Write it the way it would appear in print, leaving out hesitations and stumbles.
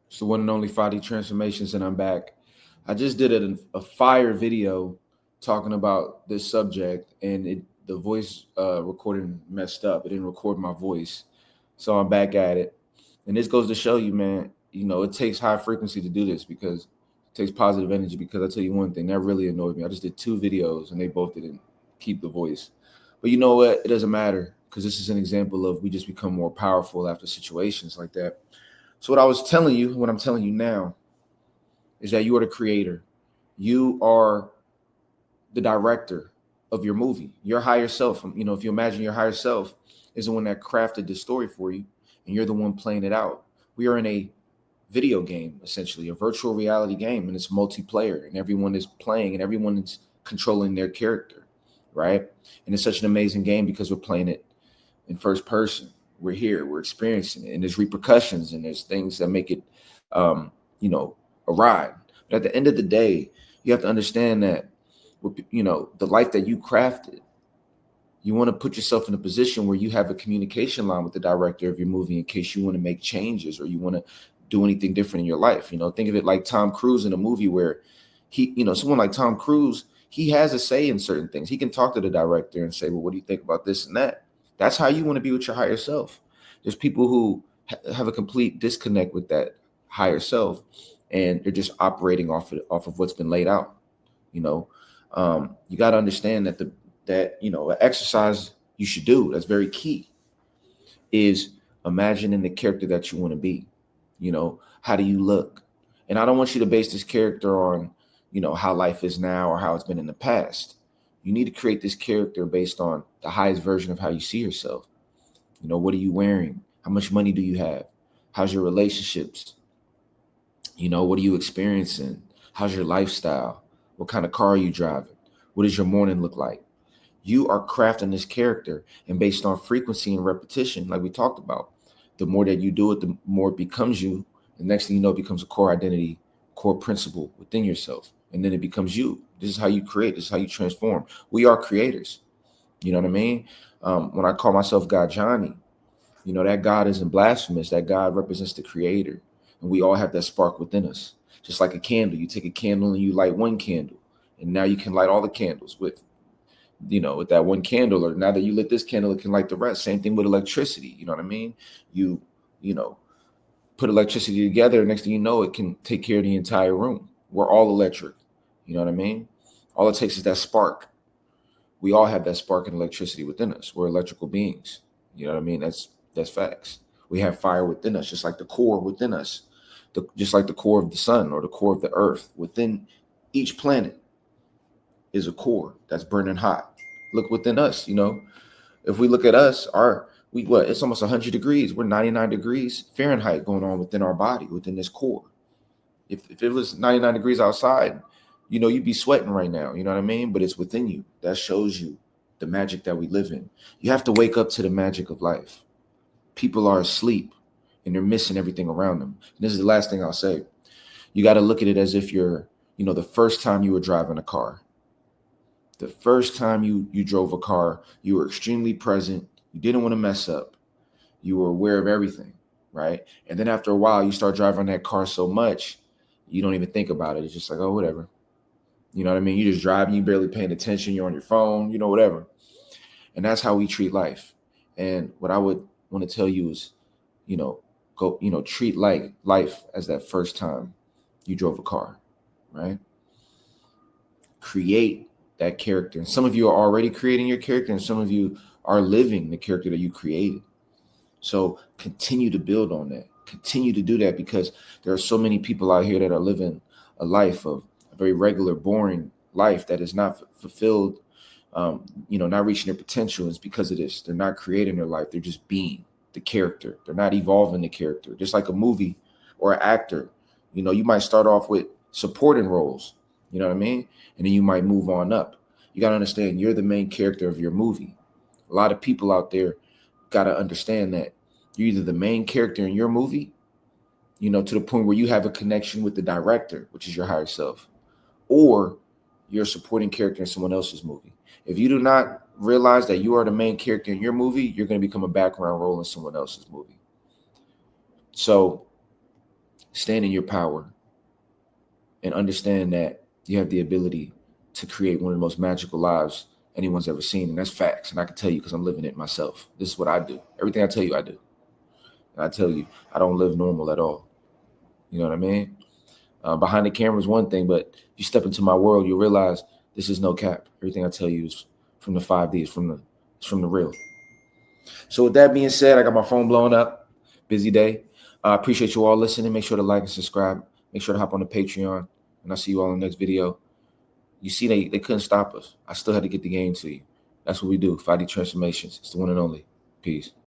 It's the one and only Fadi Transformations, and I'm back. I just did a fire video talking about this subject, and the voice recording messed up. It didn't record my voice, so I'm back at it. And this goes to show you, man. It takes high frequency to do this because it takes positive energy. Because I tell you one thing, that really annoyed me. I just did two videos, and they both didn't keep the voice. But you know what? It doesn't matter because this is an example of we just become more powerful after situations like that. So what I was telling you, what I'm telling you now, is that you are the creator. You are the director of your movie. Your higher self. If you imagine your higher self is the one that crafted this story for you, and you're the one playing it out. We are in a video game, essentially, a virtual reality game, and it's multiplayer, and everyone is playing, and everyone is controlling their character, right? And it's such an amazing game because we're playing it in first person. We're here, we're experiencing it, and there's repercussions, and there's things that make it, um, you know, a ride. But at the end of the day, you have to understand that, the life that you crafted, you want to put yourself in a position where you have a communication line with the director of your movie in case you want to make changes or you want to do anything different in your life. Think of it like Tom Cruise in a movie where someone like Tom Cruise, he has a say in certain things. He can talk to the director and say, well, what do you think about this and that? That's how you want to be with your higher self. There's people who have a complete disconnect with that higher self, and they're just operating off of what's been laid out. You know, you got to understand that an exercise you should do that's very key is imagining the character that you want to be. How do you look? And I don't want you to base this character on how life is now or how it's been in the past. You need to create this character based on the highest version of how you see yourself. What are you wearing? How much money do you have? How's your relationships? What are you experiencing? How's your lifestyle? What kind of car are you driving? What does your morning look like? You are crafting this character, and based on frequency and repetition, like we talked about, the more that you do it, the more it becomes you. The next thing you know, it becomes a core identity, core principle within yourself. And then it becomes you. This is how you create. This is how you transform. We are creators. You know what I mean? When I call myself God Johnny, that God isn't blasphemous. That God represents the creator. And we all have that spark within us. Just like a candle. You take a candle and you light one candle. And now you can light all the candles with that one candle, or now that you lit this candle, it can light the rest. Same thing with electricity. You know what I mean? You, you know, put electricity together. Next thing you know, it can take care of the entire room. We're all electric. You know what I mean? All it takes is that spark. We all have that spark and electricity within us. We're electrical beings. You know what I mean? That's facts. We have fire within us, just like the core within us, just like the core of the sun or the core of the earth. Within each planet is a core that's burning hot. Look within us. If we look at us, it's almost 100 degrees. We're 99 degrees Fahrenheit going on within our body, within this core. If it was 99 degrees outside, you'd be sweating right now. You know what I mean? But it's within you. That shows you the magic that we live in. You have to wake up to the magic of life. People are asleep and they're missing everything around them. And this is the last thing I'll say. You got to look at it as if you're, the first time you were driving a car. The first time you drove a car, you were extremely present. You didn't want to mess up. You were aware of everything, right? And then after a while, you start driving that car so much, you don't even think about it. It's just like, oh, whatever. You know what I mean? You just driving, you barely paying attention. You're on your phone, whatever. And that's how we treat life. And what I would want to tell you is, treat like life as that first time you drove a car, right? Create that character. And some of you are already creating your character, and some of you are living the character that you created. So continue to build on that. Continue to do that, because there are so many people out here that are living a life of a very regular, boring life that is not fulfilled, not reaching their potential. It's because of this. They're not creating their life. They're just being the character. They're not evolving the character. Just like a movie or an actor, you might start off with supporting roles. You know what I mean? And then you might move on up. You got to understand you're the main character of your movie. A lot of people out there got to understand that you're either the main character in your movie, to the point where you have a connection with the director, which is your higher self, or you're a supporting character in someone else's movie. If you do not realize that you are the main character in your movie, you're going to become a background role in someone else's movie. So stand in your power, and understand that you have the ability to create one of the most magical lives anyone's ever seen. And that's facts. And I can tell you because I'm living it myself. This is what I do. Everything I tell you, I do. And I tell you, I don't live normal at all. You know what I mean? Behind the camera is one thing, but you step into my world, you realize this is no cap. Everything I tell you is from the 5D, it's from the real. So with that being said, I got my phone blowing up. Busy day. I appreciate you all listening. Make sure to like and subscribe. Make sure to hop on the Patreon. And I'll see you all in the next video. You see, they couldn't stop us. I still had to get the game to you. That's what we do. 5D Transformations. It's the one and only. Peace.